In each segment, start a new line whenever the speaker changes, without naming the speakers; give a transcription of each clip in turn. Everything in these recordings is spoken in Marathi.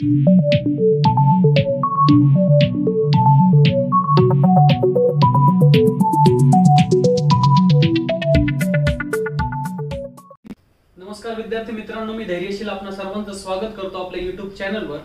नमस्कार विद्यार्थी मित्रांनो, मी धैर्यशील आपणा सर्वांचं स्वागत करतो आपल्या YouTube चॅनलवर।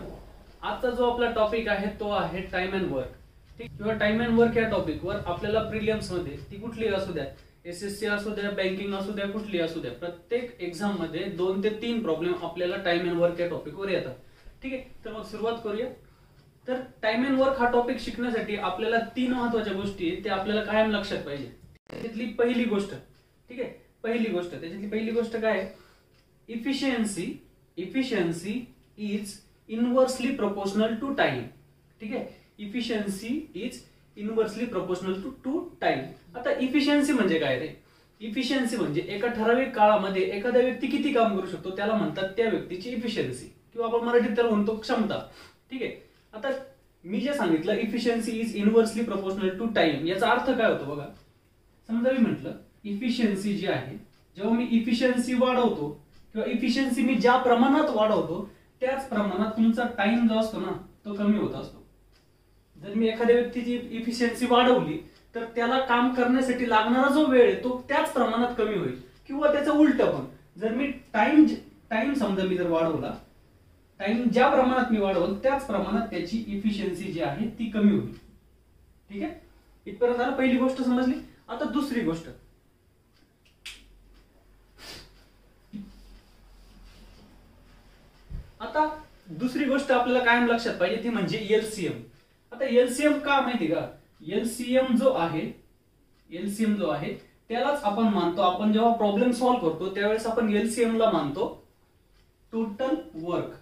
आजचा जो आपला टॉपिक आहे तो आहे टाइम अँड वर्क। ठीक, किंवा टाइम अँड वर्क या टॉपिकवर आपल्याला प्रिलिम्स मध्ये ती कुठली असू द्या, एसएससी असू द्या, बँकिंग असू द्या, कुठली असू द्या, प्रत्येक एक्झाम मध्ये 2 ते 3 प्रॉब्लेम आपल्याला टाइम अँड वर्क या टॉपिकवर येतात। ठीक आहे, तर मग सुरुवात करूया। तर टाइम अँड वर्क हा टॉपिक शिकण्यासाठी आपल्याला 3 महत्त्वाच्या गोष्टी आहेत, ते आपल्याला कायम लक्षात पाहिजे। त्यातली पहिली गोष्ट, ठीक आहे, त्याच्यातली पहिली गोष्ट काय आहे? Efficiency is inversely proportional to time. ठीक आहे, efficiency is inversely proportional to time. आता इफिशियन्सी म्हणजे काय रे? इफिशियन्सी म्हणजे एका ठराविक काळामध्ये एखादा व्यक्ती किती काम करू शकतो त्याला म्हणतात त्या व्यक्तीची इफिशियन्सी, किंवा आपण मराठीत त्याला म्हणतो क्षमता। ठीक आहे, आता मी जे सांगितलं efficiency is inversely proportional to time, याचा अर्थ काय होतो बघा। समजा मी म्हटलं इफिशियन्सी जी आहे, जेव्हा मी इफिशियन्सी वाढवतो किंवा इफिशियन्सी मी ज्या प्रमाणात वाढवतो त्याच प्रमाणात तुमचा टाइम जो असतो ना तो कमी होत असतो। जर मी एखाद्या व्यक्तीची इफिशियन्सी वाढवली तर त्याला काम करण्यासाठी लागणारा जो वेळ आहे तो त्याच प्रमाणात कमी होईल, किंवा त्याचं उलट पण। जर मी टाइम समजा मी जर वाढवला, टाइम ज्या प्रमाणात मी वाढवल त्याच प्रमाणात त्याची इफिशियन्सी जी आहे ती कमी होईल। ठीक आहे, इथपर्यंत झालं, पहिली गोष्ट समजली। आता दुसरी गोष्ट, आपल्याला कायम लक्षात पाहिजे ती म्हणजे एलसीएम। आता एलसीएम का माहिती का? एलसीएम जो आहे त्यालाच आपण मानतो, आपण जेव्हा प्रॉब्लेम सॉल्व्ह करतो त्यावेळेस आपण एलसीएम ला मानतो टोटल वर्क।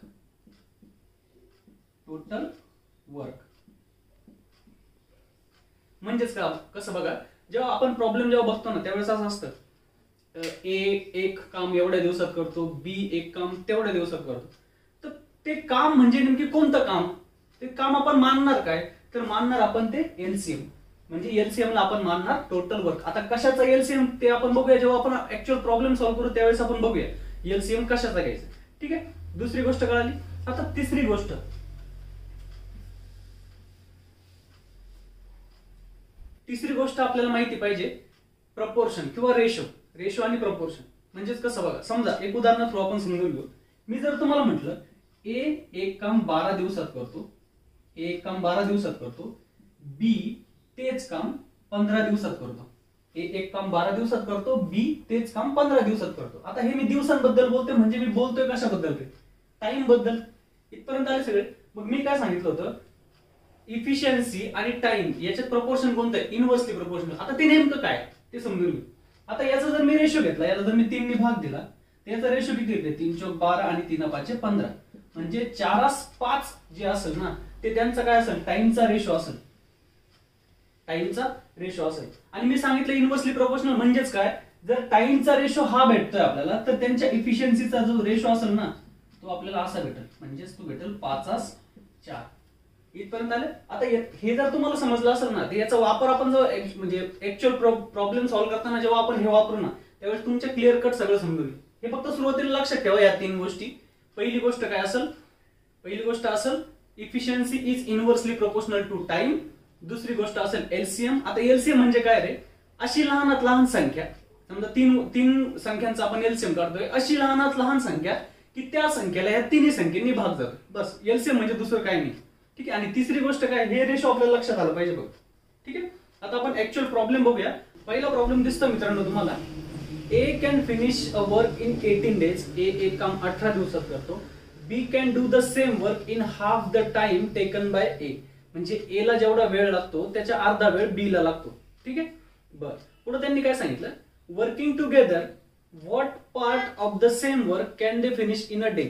म्हणजेच का कसं बघा, जेव्हा आपण प्रॉब्लेम बघतो ना त्यावेळेस असं असतं, ए एक काम एवढ्या दिवसात करतो, बी एक काम तेवढ्या दिवसात करतो। तर ते काम म्हणजे नेमकी कोणतं काम? ते काम आपण मानणार काय? तर मानणार आपण ते एलसीएम, म्हणजे एलसीएम ला आपण मानणार टोटल वर्क। आता कशाचा एलसीएम ते आपण बघूया, जेव्हा आपण ऍक्च्युअल प्रॉब्लेम सॉल्व्ह करू त्यावेळेस आपण बघूया एलसीएम कशाचा घ्यायचा। ठीक आहे, दुसरी गोष्ट कळाली। आता तिसरी गोष्ट आपल्याला माहिती पाहिजे प्रपोर्शन किंवा रेशो आणि प्रपोर्शन। म्हणजेच कसं बघा, समजा एक उदाहरण थ्रू आपण समजून घेऊ। मी जर तुम्हाला म्हटलं ए एक काम 12 दिवसात करतो, बी तेच काम 15 दिवसात करतो। ए एक काम 12 दिवसात करतो, बी तेच काम 15 दिवसात करतो। आता हे मी दिवसांबद्दल बोलतोय, म्हणजे मी बोलतोय कशाबद्दल? टाइम बद्दल। इथपर्यंत आले सगळे। मग मी काय सांगितलं होतं, इफिशियन्सी आणि टाइम याच्यात प्रपोर्शन कोणतं आहे? Inversely proportional. आता ते नेमकं काय ते समजून घेऊ। आता याचा जर मी रेशो घेतला, याला जर मी 3 ने भाग दिला, त्याचा रेशो किती येते? 3 चौक 12 आणि 3 5 15, म्हणजे 4:5 जे असेल ना ते त्यांचा काय असेल? टाइमचा रेशो असेल। आणि मी सांगितलं इनवर्सली प्रोपोर्शनल म्हणजेच काय? जर टाइमचा रेशो हा भेटतोय आपल्याला, तर त्यांच्या इफिशियन्सीचा जो रेशो असेल ना तो आपल्याला असा भेटेल, म्हणजेच तो भेटेल 5:4। इथपर्यंत आले। आता हे जर तुम्हाला समजलं असेल ना, तर याचा वापर आपण म्हणजे ऍक्च्युअल प्रॉब्लेम सॉल्व्ह करताना जेव्हा आपण हे वापरू ना त्यावेळेस तुमच्या क्लिअर कट सगळं समजून येईल। हे फक्त सुरुवातीला लक्षात ठेवा या 3 गोष्टी। पहिली गोष्ट काय असेल? Efficiency is inversely proportional to time. दुसरी गोष्ट असेल एलसीएम। आता एलसीएम म्हणजे काय रे? अशी लहानात लहान संख्या, समजा 3 संख्यांचा आपण एलसीएम काढतोय, अशी लहानात लहान संख्या की त्या संख्येला या 3 संख्येनी भाग जातो, बस एलसीएम म्हणजे दुसरं काही नाही। ठीक आहे, आणि तिसरी गोष्ट काय? हे रेशो आपल्याला लक्षात आलं पाहिजे बघ। ठीक आहे, आता आपण ऍक्च्युअल प्रॉब्लेम बघूया। पहिला प्रॉब्लेम दिसतो मित्रांनो तुम्हाला, A can finish a work in 18 days। A एक काम 18 दिवसात करतो। B can do the same work in half the time taken by A, म्हणजे ए ला जेवढा वेळ लागतो त्याच्या अर्धा वेळ बी ला लागतो। ठीक आहे, बर पुढे त्यांनी काय सांगितलं? Working together what part of the same work can they finish in a day.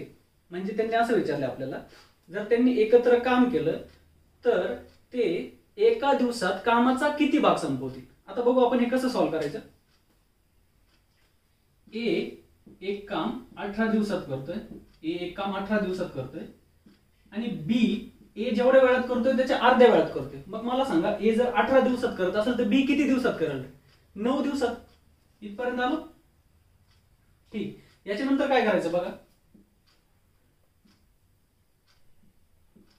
म्हणजे त्यांनी असं विचारलं आपल्याला, जर त्यांनी एकत्र काम केलं तर ते एका दिवसात कामाचा किती भाग संपवतील? आता बघू आपण हे कसं सॉल्व्ह करायचं। ए एक काम 18 दिवसात करतोय, आणि बी ए जेवढ्या वेळात करतोय त्याच्या अर्ध्या वेळात करतोय। मग मला सांगा, ए जर 18 दिवसात करत असेल तर बी किती दिवसात करेल? 9 दिवसात। इथपर्यंत आलो? ठीक, याच्यानंतर काय करायचं बघा,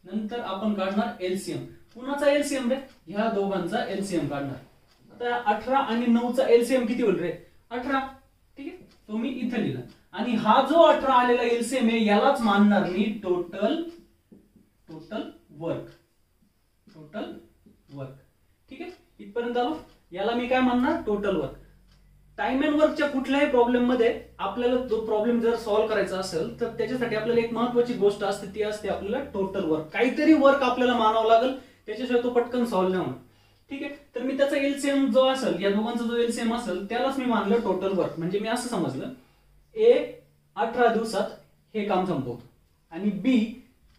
नंतर आपण काढणार एलसीएम. कुणाचा एलसीएम रे? ह्या दोघांचा एलसीएम काढणार. आता 18 आणि 9चा एलसीएम किती होईल रे? 18. ठीक आहे, तो मी इथे लिहिला. आणि हा जो 18 आलेला एलसीएम आहे यालाच मानणार मी टोटल वर्क. ठीक आहे, इथपर्यंत आलो. याला मी काय मानणार? Total work. टाइम अँड वर्कच्या कुठल्याही प्रॉब्लेम मध्ये आपल्याला तो प्रॉब्लेम जर सॉल्व्ह करायचा असेल तर त्याच्यासाठी आपल्याला एक महत्वाची गोष्ट असते, ती असते आपल्याला टोटल वर्क. काहीतरी वर्क आपल्याला मानावं लागेल, त्याच्याशिवाय तो पटकन सॉल्व्ह नाही होणार. ठीक आहे, तर मी त्याचा एलसीएम जो असेल, या दोघांचा जो एलसीएम असेल त्यालाच मी मानलं टोटल वर्क. म्हणजे मी असं समजलं, ए 18 दिवसात हे काम संपवतो आणि बी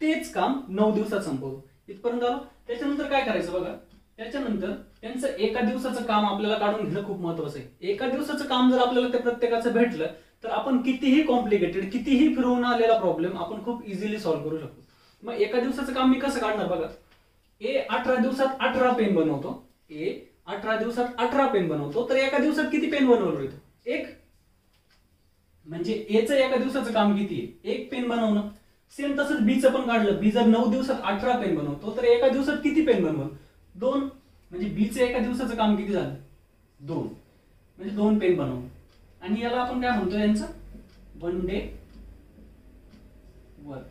तेच काम 9 दिवसात संपवतो. इथपर्यंत आलो. त्याच्यानंतर काय करायचं बघा, त्याच्यानंतर त्यांचं एका दिवसाचं काम आपल्याला काढून घेणं खूप महत्वाचं आहे. एका दिवसाचं काम जर आपल्याला त्या प्रत्येकाचं भेटलं तर आपण कितीही कॉम्प्लिकेटेड, कितीही फिरवून आलेला प्रॉब्लेम आपण खूप इझिली सॉल्व्ह करू शकतो. मग एका दिवसाचं काम मी कसं काढणार बघा. ए 18 दिवसात 18 पेन बनवतो. ए 18 दिवसात 18 पेन बनवतो, तर एका दिवसात किती पेन बनवलं येतो? 1. म्हणजे एचं एका दिवसाचं काम किती आहे? 1 पेन बनवणं. सेम तसंच बीचं पण काढलं. बी जर 9 दिवसात 18 पेन बनवतो तर एका दिवसात किती पेन बनवल? 2. म्हणजे बीचं एका दिवसाचं काम किती झालं? 2. म्हणजे 2 पेन बनवणं. आणि याला आपण काय म्हणतो? यांचं 1 डे वर्क.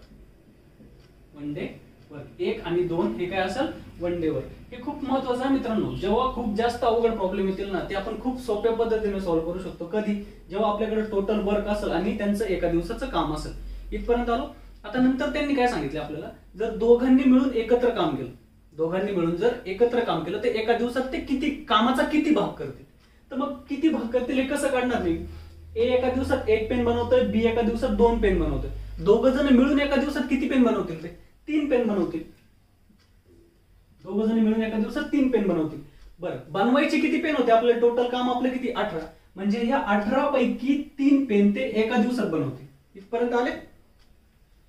1 आणि 2 हे काय असेल? 1 डे वर्क. हे खूप महत्वाचं आहे मित्रांनो. जेव्हा खूप जास्त अवघड प्रॉब्लेम येतील ना, ते आपण खूप सोप्या पद्धतीने सॉल्व्ह करू शकतो. कधी? जेव्हा आपल्याकडे टोटल वर्क असेल आणि त्यांचं एका दिवसाचं काम असेल. इथपर्यंत आलो. आता नंतर त्यांनी काय सांगितलं आपल्याला, जर दोघांनी मिळून एकत्र काम केलं, जर एकत्र काम केलं तर एका दिवसात ते किती कामाचा किती भाग करतील? तर मग किती भाग करतील हे कसं काढणार मी? ए एका दिवसात 1 पेन बनवतोय, बी एका दिवसात 2 पेन बनवतोय. दोघ जण मिळून एका दिवसात किती पेन बनवतील? ते 3 पेन बनवतील. दोघ जण मिळून एका दिवसात 3 पेन बनवतील. बरं, बनवायचे किती पेन होते? आपलं टोटल काम आपलं किती? 18. म्हणजे ह्या 18 पैकी 3 पेन ते एका दिवसात बनवतील. इथपर्यंत आले.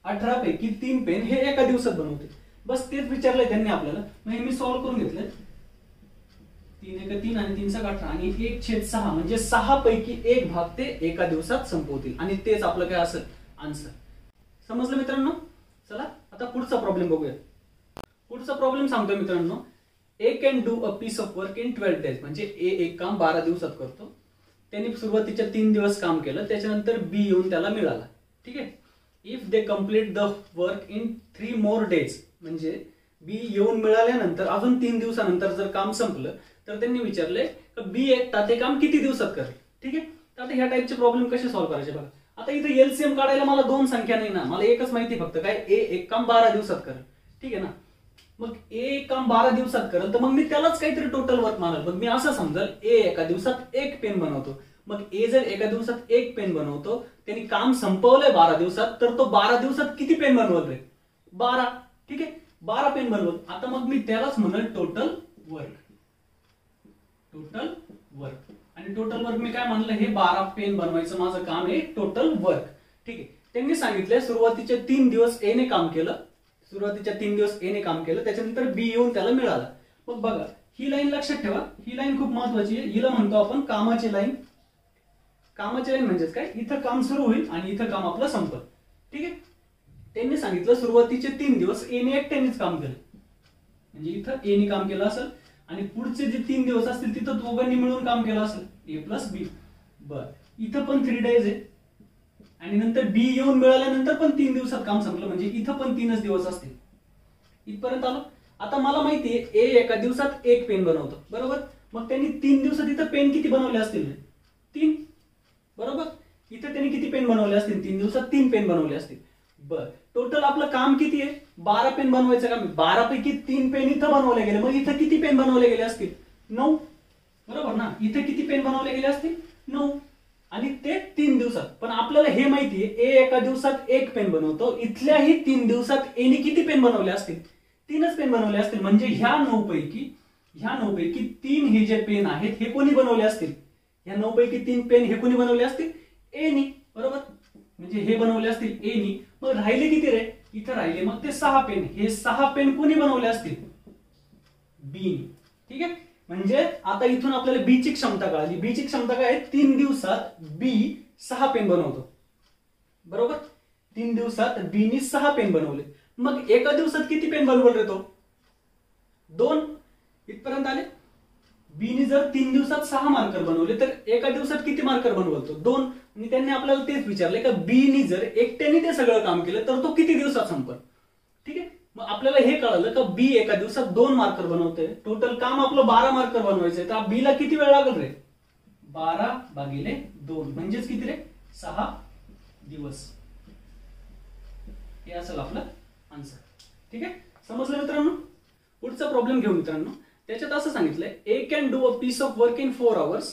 18 पैकी 3 पेन हे एका दिवसात बनवतील. बस तेच विचारलंय त्यांनी आपल्याला. मग मी सॉल्व्ह करून घेतलंय. 3 × 3 आणि 3 × 18 आणि 1/6 म्हणजे 6 पैकी 1 भाग ते एका दिवसात संपवतील. आणि तेच आपलं काय असेल? आन्सर. समजलं मित्रांनो? चला आता पुढचा प्रॉब्लेम बघूया. पुढचा प्रॉब्लेम सांगतोय मित्रांनो, A can do a piece of work in 12 days. म्हणजे ए एक काम 12 दिवसात करतो. त्यांनी सुरुवातीच्या 3 दिवस काम केलं, त्याच्यानंतर बी येऊन त्याला मिळाला. ठीक आहे. If they complete the work in 3 more days, म्हणजे बी येऊन मिळाल्यानंतर अजून 3 दिवसानंतर जर काम संपलं तर त्यांनी विचारले की बी एकटा ते काम किती दिवसात करेल. ठीक आहे. तर आता ह्या टाइपचे प्रॉब्लेम कसे सॉल्व्ह करायचे बघा. आता इथे एलसीएम काढायला मला 2 संख्या नाही ना, मला एकच माहिती फक्त काय, ए एक काम 12 दिवसात करेल. ठीक आहे ना. मग ए काम 12 दिवसात करेल तर मग मी त्यालाच काहीतरी टोटल वर्क मानल. मग मी असं समजल ए एका दिवसात 1 पेन बनवतो. मग ए जर एका दिवसात 1 पेन बनवतो, त्यांनी काम संपवलंय 12 दिवसात, तर तो 12 दिवसात किती पेन बनवल रे? 12. ठीक आहे, 12 पेन बनवल. आता मग मी त्यालाच म्हणल टोटल वर्क. आणि टोटल वर्क मी काय म्हणलं, हे 12 पेन बनवायचं माझं काम आहे टोटल वर्क. ठीक आहे. त्यांनी सांगितलंय सुरुवातीचे 3 दिवस ए ने काम केलं, त्याच्यानंतर बी येऊन त्याला मिळाला. मग बघा, ही लाईन लक्षात ठेवा. ही लाईन खूप महत्वाची आहे. हिला म्हणतो आपण कामाची लाईन. कामाची लाईन म्हणजेच काय, इथं काम सुरू होईल आणि इथं काम आपलं संपल. ठीक आहे. त्यांनी सांगितलं सुरुवातीचे 3 दिवस ए ने एकट्यानेच काम केलं, म्हणजे इथं ए ने काम केलं असेल आणि पुढचे जे 3 दिवस असतील तिथं दोघांनी मिळून काम केलं असेल, ए प्लस बी. बर, इथं पण 3 days आहे आणि नंतर बी येऊन मिळाल्यानंतर पण 3 दिवसात काम संपलं, म्हणजे इथं पण 3च दिवस असतील. इथपर्यंत आलो. आता मला माहिती आहे ए एका दिवसात 1 पेन बनवतो, बरोबर. मग त्यांनी 3 दिवसात इथं पेन किती बनवले असतील? 3. बरोबर. इथं त्यांनी किती पेन बनवले असतील? 3 दिवसात 3 पेन बनवले असतील. बर, टोटल आपलं काम किती आहे? 12 पेन बनवायचं काम. 12 पैकी 3 पेन इथं बनवले गेले, मग इथं किती पेन बनवले गेले असतील? 9. बरोबर ना. इथे किती पेन बनवले गेले असतील? 9. आणि ते 3 दिवसात. पण आपल्याला हे माहिती आहे ए एका दिवसात 1 पेन बनवतो, इथल्याही 3 दिवसात ए ने किती पेन बनवले असतील? 3च पेन बनवले असतील. म्हणजे ह्या 9 पैकी 3 हे जे पेन आहेत हे कोणी बनवले असतील? ह्या 9 पैकी 3 पेन हे कोणी बनवले असतील? ए नी. बरोबर. म्हणजे हे बनवले असतील ए नी. मग राहिले किती रे? इथं राहिले मग ते 6 पेन. हे 6 पेन कोणी बनवले असतील? बी नी. ठीक आहे. म्हणजे आता इथून आपल्याला बी ची क्षमता कळाली. बी ची क्षमता काय आहे? 3 दिवसात बी 6 पेन बनवतो, बरोबर. 3 दिवसात बी नी 6 पेन बनवले. मग एका दिवसात किती पेन बनवल रे तो? 2. इथपर्यंत आले. बीने जर 3 दिवसात 6 मार्कर बनवले तर एका दिवसात किती मार्कर बनवतो? 2. आणि त्यांनी आपल्याला तेच विचारले का बीने जर एकट्याने ते सगळं काम केलं तर तो किती दिवसात संपल. ठीक आहे, मग आपल्याला हे कळलं का बी एका दिवसात 2 मार्कर बनवतोय. टोटल काम आपलं 12 मार्कर बनवायचंय. तर बी ला किती वेळ लागेल रे? 12/2 म्हणजेच किती रे? 6 दिवस. हे असेल आपलं आन्सर. ठीक आहे, समजलं मित्रांनो? पुढचा प्रॉब्लेम घेऊ मित्रांनो. त्याच्यात असं सांगितलंय A can do a piece of work in 4 hours.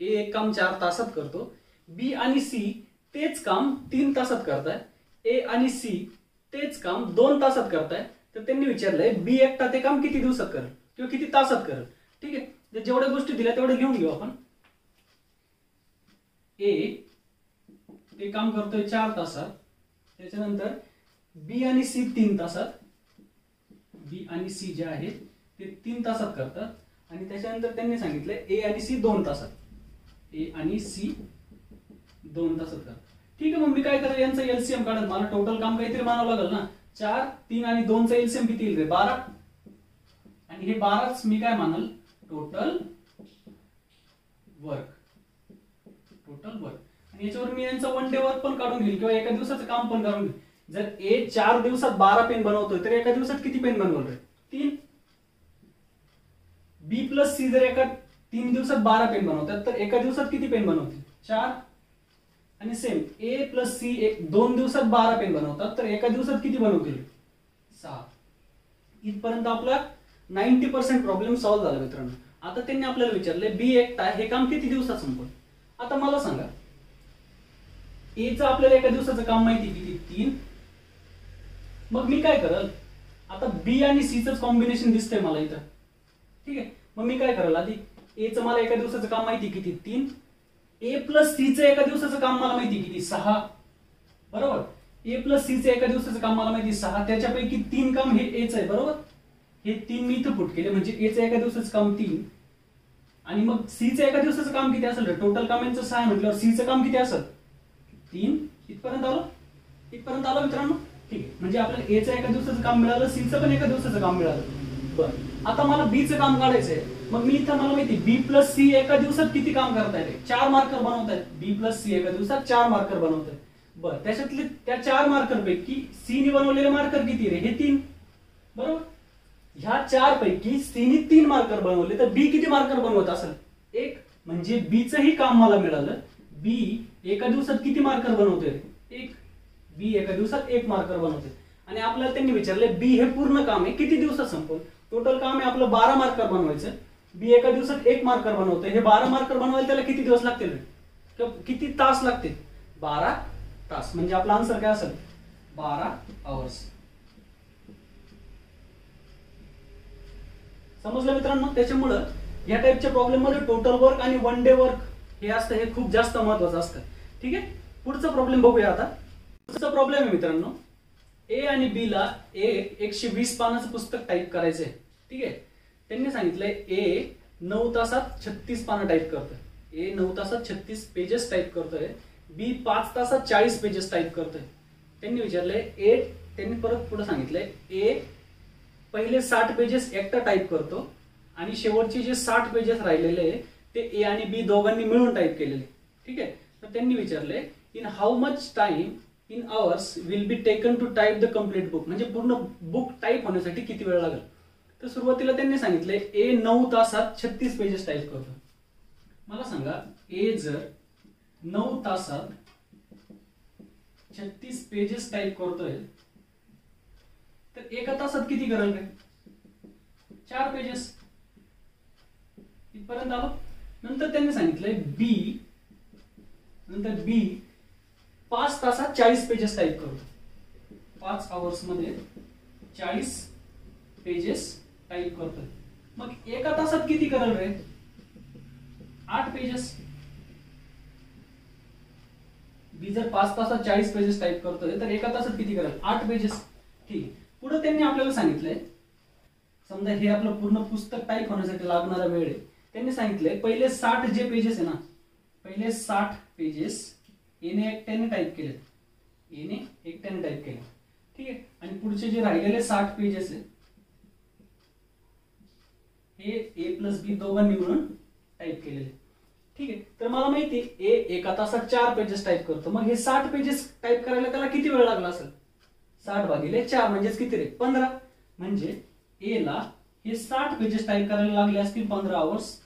A एक काम 4 तासात करतो. बी आणि सी तेच काम 3 तासात करताय. ए आणि सी तेच काम 2 तासात करताय. तर त्यांनी विचारलंय बी एकटा ते काम किती दिवसात करेल किंवा किती तासात करेल. ठीक आहे, तर जेवढ्या गोष्टी दिल्या तेवढ्या घेऊन घेऊ आपण. ए ते काम करतोय 4 तासात. त्याच्यानंतर बी आणि सी 3 तासात. बी आणि सी जे आहेत ते 3 तासात करतात. आणि त्याच्यानंतर त्यांनी सांगितलंय ए आणि सी 2 तासात. ए आणि सी 2 तासात करतात. ठीक आहे, मग मी काय करेल यांचं एलसीएम काढत. मला टोटल काम काहीतरी मानावं लागेल ना. 4, 3 आणि 2 चा एलसीएम किती येईल रे? 12. आणि हे 12च मी काय मानल? Total work. Total work. आणि याच्यावर मी यांचा 1 डे वर्क पण काढून घेईल किंवा एका दिवसाचं काम पण काढून घेईल. जर ए 4 दिवसात 12 पेन बनवतोय तर एका दिवसात किती पेन बनवल रे? 3. बी प्लस सी जर एका 3 दिवसात 12 पेन बनवतात तर एका दिवसात किती पेन बनवतील? 4. आणि सेम ए प्लस सी 2 दिवसात 12 पेन बनवतात तर एका दिवसात किती बनवतील? 6. इथपर्यंत आपला 90% प्रॉब्लेम सॉल्व्ह झाला मित्रांनो. आता त्यांनी आपल्याला विचारले बी एकटा हे काम किती दिवसात संपवल. आता मला सांगा ए चं आपल्याला एका दिवसाचं काम माहिती किती? 3. मग मी काय करल? आता बी आणि सी च कॉम्बिनेशन दिसतंय मला इथं. ठीक आहे, मग मी काय कराल? आधी ए चं मला एका दिवसाचं काम माहिती किती? 3. ए प्लस सी चं एका दिवसाचं काम मला माहिती किती? 6. बरोबर. ए प्लस सी चं एका दिवसाचं काम मला माहिती 6. त्याच्यापैकी 3 काम हे एच आहे. बरोबर. हे 3 मी इथं पुट केले म्हणजे ए चं एका दिवसाचं काम 3. आणि मग सी चं एका दिवसाचं काम किती असेल? टोटल काम यांचं 6 म्हटल्यावर सी चं काम किती असेल? 3. इथपर्यंत आलो? इथपर्यंत आलो मित्रांनो. ठीक आहे, म्हणजे आपल्याला ए चं एका दिवसाचं काम मिळालं, सी चं पण एका दिवसाचं काम मिळालं. बरं, आता मला बी चं काम काढायचंय. मग मी इथं मला माहिती बी प्लस सी एका दिवसात किती काम करतायत? 4 मार्कर बनवतायत. बी प्लस सी एका दिवसात 4 मार्कर बनवतायत. बरं, त्याच्यातले त्या 4 मार्कर पैकी सी ने बनवलेले मार्कर किती रे? हे 3. बरोबर. ह्या 4 पैकी सी ने 3 मार्कर बनवले तर बी किती मार्कर बनवत असेल? 1. म्हणजे बी चं ही काम मला मिळालं. बी एका दिवसात किती मार्कर बनवतोय? 1. बी एका दिवसात 1 मार्कर बनवतोय. आणि आपल्याला त्यांनी विचारले बी हे पूर्ण काम आहे किती दिवसात संपवल. टोटल काम आहे आपलं 12 मार्कर बनवायचं. बी एका दिवसात 1 मार्कर बनवतोय. हे 12 मार्कर बनवायला त्याला किती दिवस लागतील रे? किती तास लागतील? 12 तास. म्हणजे आपला आन्सर काय असेल? 12 आवर्स. समजलं मित्रांनो? त्याच्यामुळं या टाइपच्या प्रॉब्लेम मध्ये टोटल वर्क आणि 1 डे वर्क हे असतं, हे खूप जास्त महत्वाचं असतं. ठीक आहे, पुढचा प्रॉब्लेम बघूया. आता पुढचा प्रॉब्लेम आहे मित्रांनो, ए आणि बी ला 120 पानाचं पुस्तक टाईप करायचंय. ठीक आहे, त्यांनी सांगितलंय ए 9 तासात 36 पानं टाईप करतोय. ए 9 तासात 36 पेजेस टाईप करतोय. बी 5 तासात 40 पेजेस टाईप करतोय. त्यांनी विचारलंय ए, त्यांनी परत पुढे सांगितलंय ए पहिले 60 पेजेस एकटा टाईप करतो आणि शेवटचे जे 60 पेजेस राहिलेले ते ए आणि बी दोघांनी मिळून टाईप केलेले. ठीक आहे, तर त्यांनी विचारले in how much time in hours will be taken to type the complete book. म्हणजे पूर्ण बुक टाईप होण्यासाठी किती वेळ लागेल. तर सुरुवातीला त्यांनी सांगितले ए 9 तासात 36 पेजेस टाईप करतो. मला सांगा ए जर 9 तासात 36 पेजेस टाईप करतोय तर एका तासात किती करेल रे? 4 पेजेस. इथपर्यंत आलो. नंतर त्यांनी सांगितलंय बी 5 तासात 40 पेजेस टाईप करतो. 5 आवर्स मध्ये 40 पेजेस टाईप करतोय. मग एका तासात किती करेल रे? 8 पेजेस. बी जर 5 तासात 40 पेजेस टाईप करतोय तर एका तासात किती करेल? 8 पेजेस. ठीक. पुढे त्यांनी आपल्याला सांगितलंय समजा हे आपलं पूर्ण पुस्तक टाईप होण्यासाठी लागणारा वेळ आहे. त्यांनी सांगितलंय पहिले 60 जे पेजेस आहे ना, पहिले 60 पेजेस एने एकट्याने टाईप केले. एने एकट्याने टाईप केले. ठीक आहे. आणि पुढचे जे राहिलेले 60 पेजेस आहे हे A प्लस बी दोघांनी मिळून टाईप केलेले. ठीक आहे. तर मला माहिती A एका तासात 4 पेजेस टाईप करतो. मग हे 60 पेजेस टाईप करायला त्याला किती वेळ लागला असेल? 60 भागिले 4 म्हणजेच किती रे? 15. म्हणजे A ला हे 60 पेजेस टाईप करायला लागले असतील 15 आवर्स.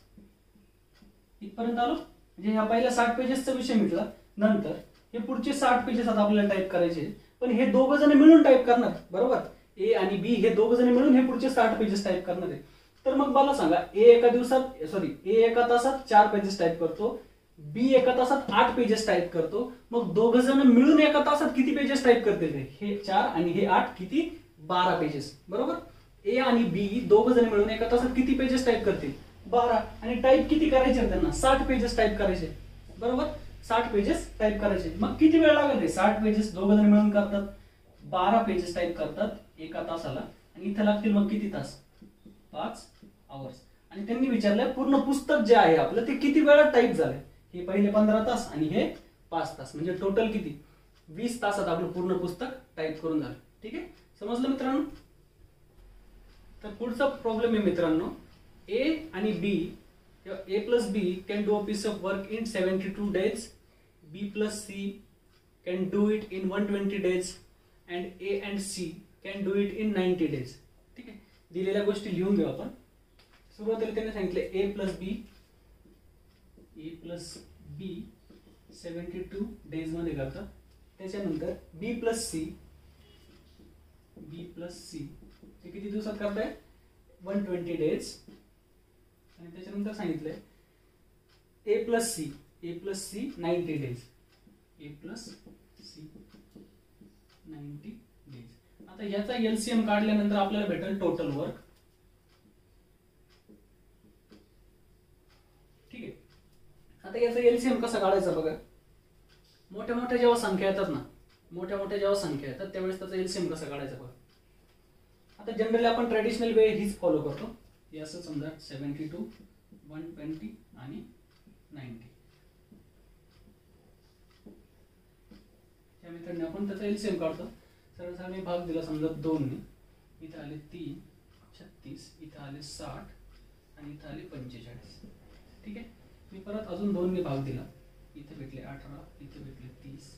इथपर्यंत आलो. म्हणजे ह्या पहिल्या 60 पेजेसचा विषय मिटला. नंतर हे पुढचे 60 पेजेस आता आपल्याला टाईप करायचे, पण हे दोघ जण मिळून टाईप करणार, बरोबर? ए आणि बी हे दोघ जण मिळून हे पुढचे 60 पेजेस टाईप करणार आहे. तर मग मला सांगा, ए एका तासात 4 पेजेस टाईप करतो, बी एका तासात 8 पेजेस टाईप करतो. मग दोघ जण मिळून एका तासात किती पेजेस टाईप करतील रे? हे 4 आणि हे 8 किती? 12 पेजेस, बरोबर? ए आणि बी दोघ जण मिळून एका तासात किती पेजेस टाईप करतील? 12. आणि टाईप किती करायचे त्यांना? 60 पेजेस टाईप करायचे, बरोबर? 60 पेजेस टाईप करायचे. मग किती वेळ लागेल रे? 60 पेजेस दोघ जण मिळून करतात, 12 पेजेस टाईप करतात एका तासाला. आणि इथे लागतील मग किती तास? 5 आवर्स. आणि त्यांनी विचारलंय पूर्ण पुस्तक जे आहे आपलं ते किती वेळात टाईप झालंय? हे पहिले 15 तास आणि हे 5 तास, म्हणजे टोटल किती? 20 तासात आपलं पूर्ण पुस्तक टाईप करून झालं. ठीक आहे, समजलं मित्रांनो? तर पुढचा प्रॉब्लेम आहे मित्रांनो, ए आणि बी, A plus B can do a piece of work in 72 days, B plus C can do it in 120 days and A and C can do it in 90 days. ठीक आहे, दिलेल्या गोष्टी लिहून घेऊ आपण. सुरुवातीला त्यांनी सांगितले A plus B 72 डेज मध्ये करतात. त्याच्यानंतर B plus C ते किती दिवसात करताय? 120 डेज. आणि त्याच्यानंतर सांगितलंय A plus C 90 days. A plus C 90 days. आता याचा LCM काढल्यानंतर आपल्याला भेटेल टोटल वर्क. ठीक आहे, आता याचा LCM कसा काढायचा बघा. मोठ्या मोठ्या जेव्हा संख्या येतात त्यावेळेस त्याचा LCM कसा काढायचा बघा. आता जनरली आपण ट्रेडिशनल वे हीच फॉलो करतो. असं समजा 72, 120 आणि 90. त्या मेथडने आपण त्याचा LCM काढतो. सरळ मी भाग दिला समजा 2 ने. इथे आले 3, 36, इथे आले 60 आणि इथे आले 45. ठीक आहे, मी परत अजून 2 ने भाग दिला. इथे भेटले 18, इथे भेटले 30,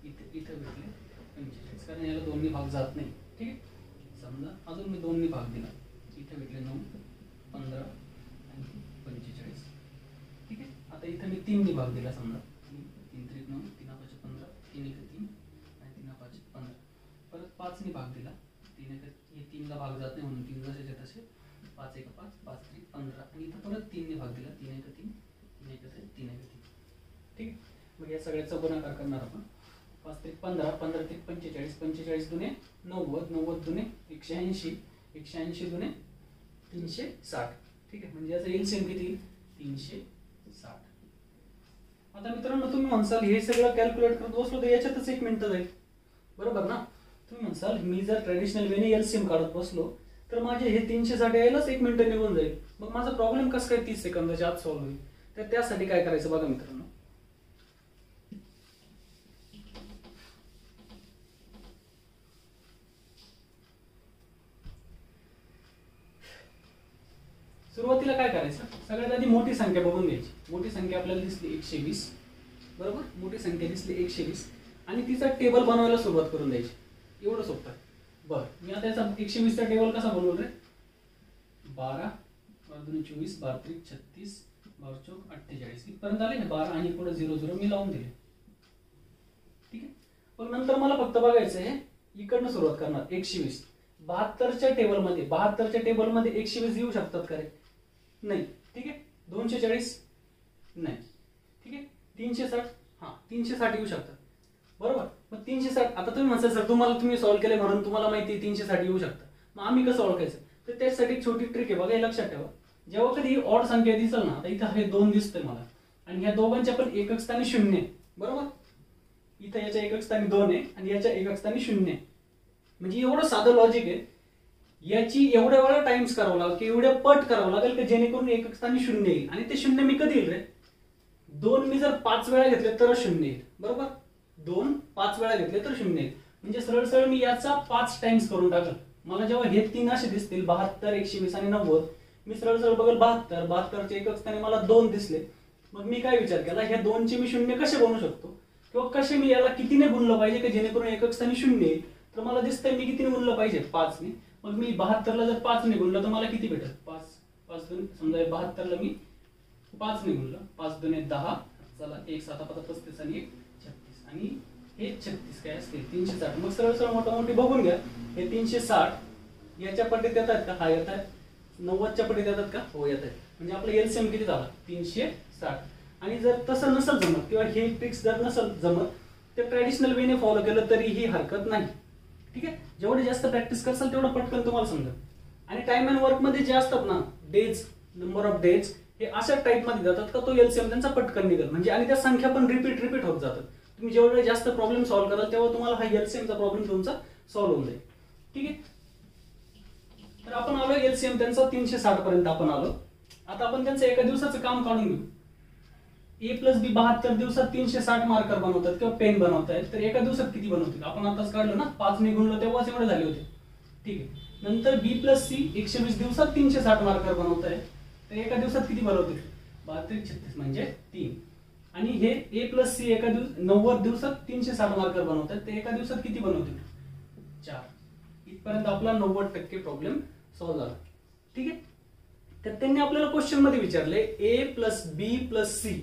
इथे भेटले 45, कारण याला 2 ने भाग जात नाही. ठीक आहे, समजा अजून मी 2 ने भाग दिला. इथे भेटले 9, 15 आणि 45. ठीक आहे, आता इथे मी 3 ने भाग दिला. समजा 3 3 9, 3 5 15, 3 1 3 आणि 3 5 15. परत 5 ने भाग दिला. 3 हे 3 ला भाग जात नाही म्हणून 3 जसेचे तसे. 5 1 5, 5 3 15 आणि इथे परत 3 ने भाग दिला. 3 1 3, 3 1 3, 3 1 3. ठीक, मग या सगळ्याचा गुणाकार करणार आपण. 5 3 15, 15 3 45, 45 दुने 90, 90 दुने 180, 180 दुने 360. ठीक आहे, म्हणजे याचा LCM किती? 360. आता मित्रांनो तुम्ही म्हणसाल हे सगळं कॅल्क्युलेट करत बसलो तर याच्यातच 1 मिनिट जाईल, बरोबर ना? तुम्ही म्हणसाल मी जर ट्रेडिशनल वेने LCM काढत बसलो तर माझे हे 360 यायलाच 1 मिनिट निघून जाईल. मग माझा प्रॉब्लेम कसं काय 30 सेकंदाच्या आत सॉल्व्ह होईल? तर त्यासाठी काय करायचं बघा मित्रांनो. सुरुवातीला काय करायचं, सगळ्यात आधी मोठी संख्या बघून घ्यायची. मोठी संख्या आपल्याला दिसली 120, बरोबर? मोठी संख्या दिसली 120 आणि तिचा टेबल बनवायला सुरुवात करून द्यायची. एवढं सोपं आहे. बरं, मी आता याचा 120 चा टेबल कसा बनवल रे? 12 12 24, 12 36, 12 48 इथपर्यंत आले ना. 12 आणि पुढे 0 0 मी लावून दिले. ठीक आहे, पण नंतर मला फक्त बघायचं आहे इकडनं सुरुवात करणार. 120 72च्या टेबलमध्ये 120 येऊ शकतात का रे? नाही. ठीक आहे, 240 नाही. ठीक आहे, 360 हा 360 येऊ शकतात, बरोबर? मग 360 आता तुम्ही म्हणता सर तुम्ही सॉल्व्ह केले म्हणून तुम्हाला माहिती आहे 360 येऊ शकतात. मग आम्ही कसं ओळखायचं? तर त्यासाठी एक छोटी ट्रिक आहे बघा, हे लक्षात ठेवा. जेव्हा कधी ऑड संख्या दिसेल ना, आता इथं हे 2 दिसतंय मला आणि ह्या दोघांच्या पण एकक स्थानी 0 आहे, बरोबर? इथं याच्या एकक स्थानी 2 आहे आणि याच्या एकक स्थानी 0 आहे. म्हणजे एवढं साधं लॉजिक आहे. याची एवढ्या वेळा टाइम्स करावं लागेल की एवढ्या पट करावं लागेल की जेणेकरून एकक स्थानी 0 येईल. आणि ते 0 मी कधी येईल रे? 2 मी जर 5 वेळा घेतले तर 0 येईल, बरोबर? 2 5 वेळा घेतले तर 0 येईल. म्हणजे सरळ सरळ मी याचा 5 टाइम्स करून टाकल. मला जेव्हा हे 3 असे दिसतील 72, 120 आणि 90, मी सरळ सरळ बघल 72, 72चे एकक स्थानी मला 2 दिसले. मग मी काय विचार केला, ह्या 2चे मी शून्य कसे बनवू शकतो किंवा कसे मी याला कितीने गुणलं पाहिजे की जेणेकरून एकक स्थानी शून्य येईल. तर मला दिसतंय मी कितीने गुणलं पाहिजे, 5 ने. मग मी 72ला जर 5 ने गुणलं तर मला किती भेटेल, 5 2 समजा 72ला मी 5 ने गुणलं, 5 2 10, चला 1 7 5 35 आणि 1 36 आणि हे 36 काय असते 360. मग सरळ सरळ मोठी बघून घ्या, हे 360 याच्या पटीत येतात का, हा येतात. 90च्या पटीत येतात का, हो येतात. म्हणजे आपलं एलसीएम किती झाला 360. आणि जर तसं नसेल जमत किंवा हे ट्रिक्स जर नसेल जमत तर ट्रॅडिशनल वेने फॉलो केलं तरीही हरकत नाही. ठीक आहे, जेवढे जास्त प्रॅक्टिस करसाल तेवढं पटकन तुम्हाला समजेल. आणि टाइम अँड वर्क मध्ये जे असतात ना डेज, नंबर ऑफ डेज, हे अशा टाइप मध्ये जातात का तो एलसीएम त्यांचा पटकन निघेल. म्हणजे आणि त्या संख्या पण रिपीट होत जातात. तुम्ही जेवढे जास्त प्रॉब्लेम सॉल्व्ह कराल तेव्हा तुम्हाला हा एलसीएमचा प्रॉब्लेम तुमचा सॉल्व्ह होऊन जाईल. ठीक आहे, तर आपण आलो एलसीएम त्यांचा 360 पर्यंत आपण आलो. आता आपण त्यांचं एका दिवसाचं काम काढून घेऊ. ए प्लस बी 72 दिवसात 360 मार्कर बनवतात किंवा पेन बनवतायत. तर एका दिवसात किती बनवतील आपण आताच काढलं ना, 5 ने गुणलं तेव्हाच एवढे झाले होते. ठीक आहे, नंतर बी प्लस सी 120 दिवसात 360 मार्कर बनवतायत. तर एका दिवसात किती बनवतील, 32 36 म्हणजे 3. आणि हे ए प्लस सी 90 दिवसात 360 मार्कर बनवतात. तर एका दिवसात किती बनवतील, 4. इथपर्यंत आपला 90% प्रॉब्लेम सॉल्व्ह झाला. ठीक आहे, तर त्यांनी आपल्याला क्वेश्चन मध्ये विचारले ए प्लस बी प्लस सी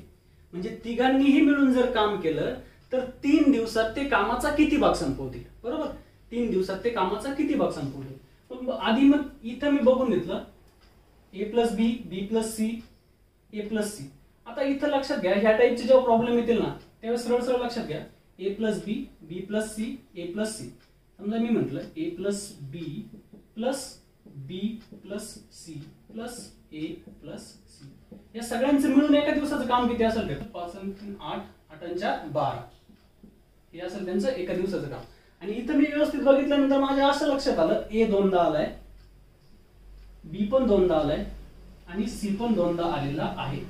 म्हणजे तिघांनीही मिळून जर काम केलं तर 3 दिवसात ते कामाचा किती भाग संपवतील. बरोबर, 3 दिवसात ते कामाचा किती भाग संपवतील. मग आधी मग इथं मी बघून घेतलं ए प्लस बी, बी प्लस सी, ए प्लस सी. आता इथं लक्षात घ्या, ह्या टाईपचे जेव्हा प्रॉब्लेम येतील ना तेव्हा सरळ सरळ लक्षात घ्या, ए प्लस बी, बी प्लस सी, ए प्लस सी. समजा मी म्हटलं ए प्लस बी प्लस बी प्लस सी प्लस ए प्लस सी, या सगळ्यांचं मिळून एका दिवसाचं काम किती असेल, 5 आणि 3 8, 8 आणि 4 12, हे असेल त्यांचं एका दिवसाचं काम. आणि इथं मी व्यवस्थित बघितल्यानंतर माझ्या असं लक्षात आलं ए 2दा आलाय, बी पण 2दा आलाय आणि सी पण 2दा आलेला आहे.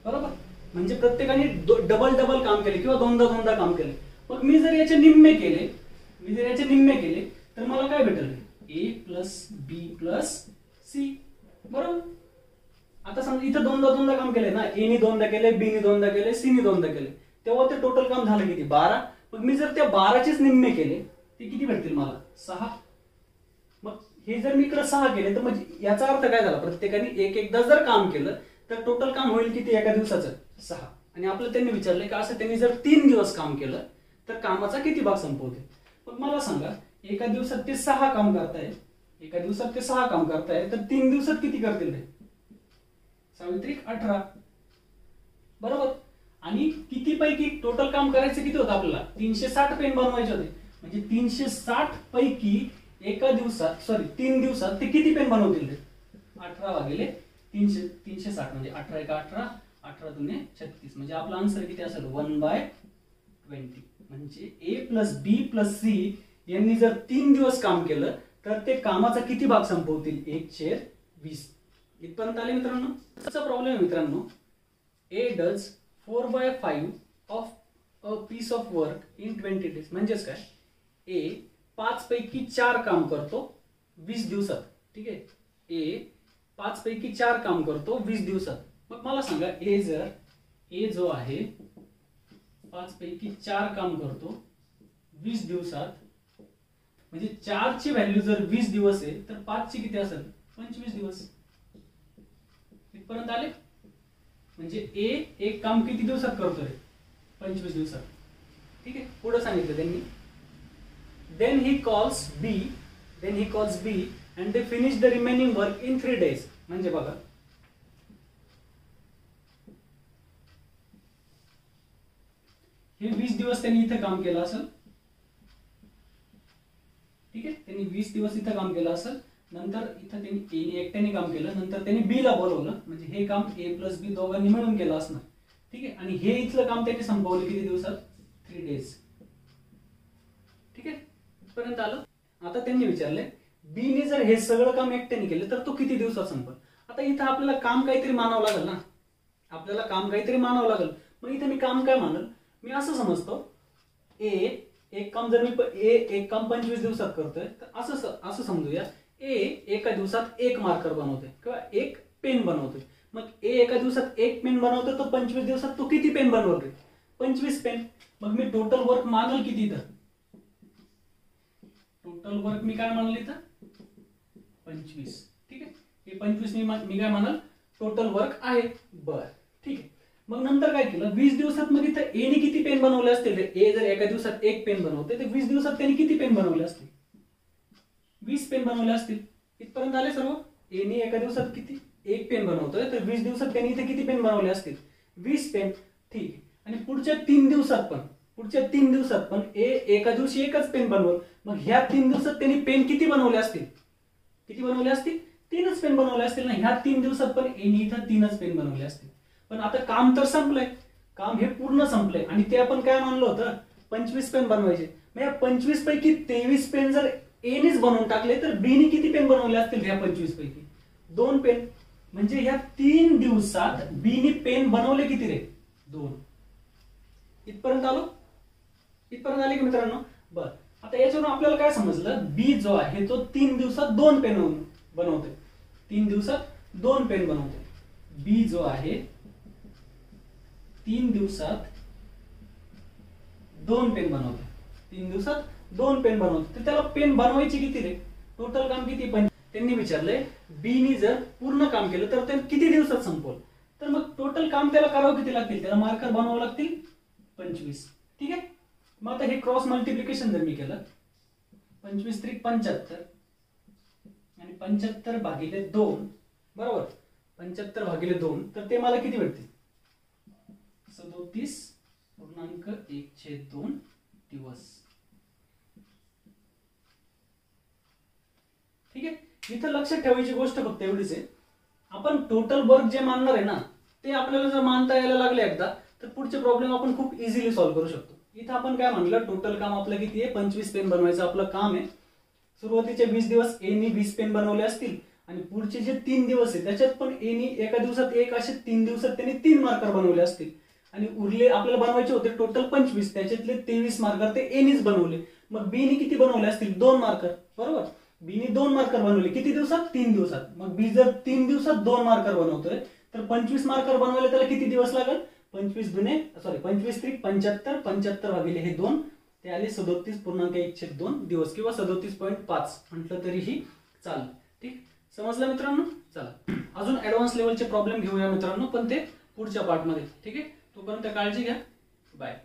बरोबर, म्हणजे प्रत्येकाने डबल काम केले किंवा 2दा काम केले. मग मी जर याचे निम्मे केले तर मला काय भेटेल, ए प्लस बी प्लस सी. बरोबर, आता समजा इथं 2दा काम केले ना, ए नी 2दा केले, बी नी 2दा केले, सी नी 2दा केले, तेव्हा ते टोटल काम झालं किती, 12. मग मी जर त्या 12चेच निम्मे केले ते किती भेटतील मला, 6. मग हे जर मी इकडे 6 केले तर म्हणजे याचा अर्थ काय झाला, प्रत्येकाने एकदा जर काम केलं तर टोटल काम होईल किती एका दिवसाचं, 6. आणि आपलं त्यांनी विचारलंय की असं त्यांनी जर 3 दिवस काम केलं तर कामाचा किती भाग संपवते. मग मला सांगा, एका दिवसात ते 6 काम करताय, तर 3 दिवसात किती करतील ते, 7 18. बरोबर, आणि किती पैकी टोटल काम करायचं किती होतं आपल्याला, 360 पेन बनवायचे होते. म्हणजे 360 पैकी एका दिवसात 3 दिवसात ते किती पेन बनवतील ते, 18 भागिले 360 म्हणजे 18 1 18, 18 2 36. म्हणजे आपला आन्सर किती असेल, 1/20. म्हणजे ए प्लस बी प्लस सी यांनी जर 3 दिवस काम केलं तर ते कामाचा किती भाग संपवतील, 1/20. इथपर्यंत आले मित्रांनो. त्याचा प्रॉब्लेम आहे मित्रांनो, A does 4/5 of a piece of work in 20 days. म्हणजेच काय, ए 5 पैकी 4 काम करतो 20 दिवसात. ठीक आहे, ए 5 पैकी 4 काम करतो 20 दिवसात. मग मला सांगा, ए जो आहे 5 पैकी 4 काम करतो 20 दिवसात, म्हणजे 4 ची व्हॅल्यू जर 20 दिवस आहे तर 5 ची किती असेल, 25 दिवस. इथपर्यंत आले. म्हणजे ए एक काम किती दिवसात करतोय, 25 दिवसात. ठीक आहे, पुढे सांगितलं त्यांनी, then he calls B and they finish the remaining work in 3 days. म्हणजे बघा, हे 20 दिवस त्यांनी इथे काम केलं असेल. ठीक आहे, त्यांनी 20 दिवस इथं काम केलं असेल. नंतर इथं त्यांनी ए एकट्याने काम केलं, नंतर त्यांनी बी ला बोलवलं, म्हणजे हे काम ए प्लस बी दोघांनी मिळून केलं असणार. ठीक आहे, आणि हे इथलं काम त्यांनी संपवलं किती दिवसात, 3 days. ठीक आहे, इथपर्यंत आलं. आता त्यांनी विचारले बी ने जर हे सगळं काम एकट्याने केलं तर तो किती दिवसात संपल. आता इथं आपल्याला काम काहीतरी मानावं लागेल ना, मग इथं मी काम काय मानल, मी असं समजतो ए एक काम जर मी एक काम 25 दिवसात करतोय तर असं समजूया, ए एका दिवसात एक मार्कर बनवतोय किंवा एक पेन बनवतोय. मग ए एका दिवसात एक पेन बनवतोय, तो 25 दिवसात तो किती पेन बनवतोय? 25 पेन. मग मी टोटल वर्क मानल किती? तर टोटल वर्क मी काय मानले तर 25. ठीक आहे, हे 25 मी काय मानल टोटल वर्क आहे. बर ठीक आहे. मग नंतर काय केलं, 20 दिवसात मग इथं ए ने किती पेन बनवले असतील? ए जर एका दिवसात एक पेन बनवते तर 20 दिवसात त्यांनी किती पेन बनवले असतील? 20 पेन बनवले असतील. इथपर्यंत आले सर्व. ए ने एका दिवसात किती एक पेन बनवतोय तर 20 दिवसात त्यांनी इथे किती पेन बनवले असतील? 20 पेन. ठीक आहे. आणि पुढच्या 3 दिवसात पण ए एका दिवशी एकच पेन बनवल. मग ह्या 3 दिवसात त्यांनी पेन किती बनवले असतील? किती बनवले असतील? 3च पेन बनवले असतील ना. ह्या 3 दिवसात पण ए ने इथं 3च पेन बनवले असतील. पण आता काम तर संपलंय, काम हे पूर्ण संपलंय आणि ते आपण काय मानलं होतं 25 पेन बनवायचे. मग या 25 पैकी 23 पेन जर ए नेच बनवून टाकले तर बी ने किती पेन बनवले असतील? ह्या 25 पैकी 2 पेन. म्हणजे ह्या 3 दिवसात बी ने पेन बनवले किती रे? 2. इथपर्यंत आलो? इथपर्यंत आले की मित्रांनो? बर, आता याच्यावरून आपल्याला काय समजलं, बी जो आहे तो 3 दिवसात 2 पेन बनवतोय. 3 दिवसात 2 पेन बनवतोय. बी जो आहे 3 दिवसात 2 पेन बनवतोय. 3 दिवसात 2 पेन बनवतोय. तर त्याला पेन बनवायची किती रे? टोटल काम किती? पण त्यांनी विचारलंय बी नी जर पूर्ण काम केलं तर ते किती दिवसात संपवल? तर मग टोटल काम त्याला करावं किती लागतील? त्याला मार्कर बनवावं लागतील 25. ठीक आहे. मग आता हे क्रॉस मल्टिप्लिकेशन जर मी केलं 25 त्रिक 75 आणि 75 भागिले 2 बरोबर, 75 भागिले 2 तर ते मला किती भेटतील? 37.1/2 दिवस. ठीक आहे. इथं लक्षात ठेवायची गोष्ट फक्त एवढीच आहे, आपण टोटल वर्क जे मानणार आहे ना ते आपल्याला जर मानता यायला लागले एकदा तर पुढचे प्रॉब्लेम आपण खूप इझिली सॉल्व्ह करू शकतो. इथं आपण काय म्हणलं, टोटल काम आपलं किती आहे? 25 पेन बनवायचं आपलं काम आहे. सुरुवातीचे 20 दिवस ए नी 20 पेन बनवले असतील आणि पुढचे जे 3 दिवस आहे त्याच्यात पण ए नी एका दिवसात एक, असे 3 दिवसात त्यांनी 3 मार्कर बनवले असतील आणि उरले आपल्याला बनवायचे होते टोटल 25, त्याच्यातले 23 मार्कर ते ए नीच बनवले. मग बी नी किती बनवले असतील? 2 मार्कर. बरोबर, बी नी 2 मार्कर बनवले. किती दिवसात? 3 दिवसात. मग बी जर 3 दिवसात 2 मार्कर बनवतोय तर 25 मार्कर बनवायला त्याला किती दिवस लागेल? 25 त्रिक 75, 75 भागिले हे 2 ते आले 37.1/2 दिवस किंवा 37.5 म्हटलं तरीही चालेल. ठीक, समजलं मित्रांनो? चला अजून ऍडव्हान्स लेवलचे प्रॉब्लेम घेऊया मित्रांनो, पण ते पुढच्या पार्टमध्ये. ठीक आहे, तोपर्यंत काळजी घ्या. बाय.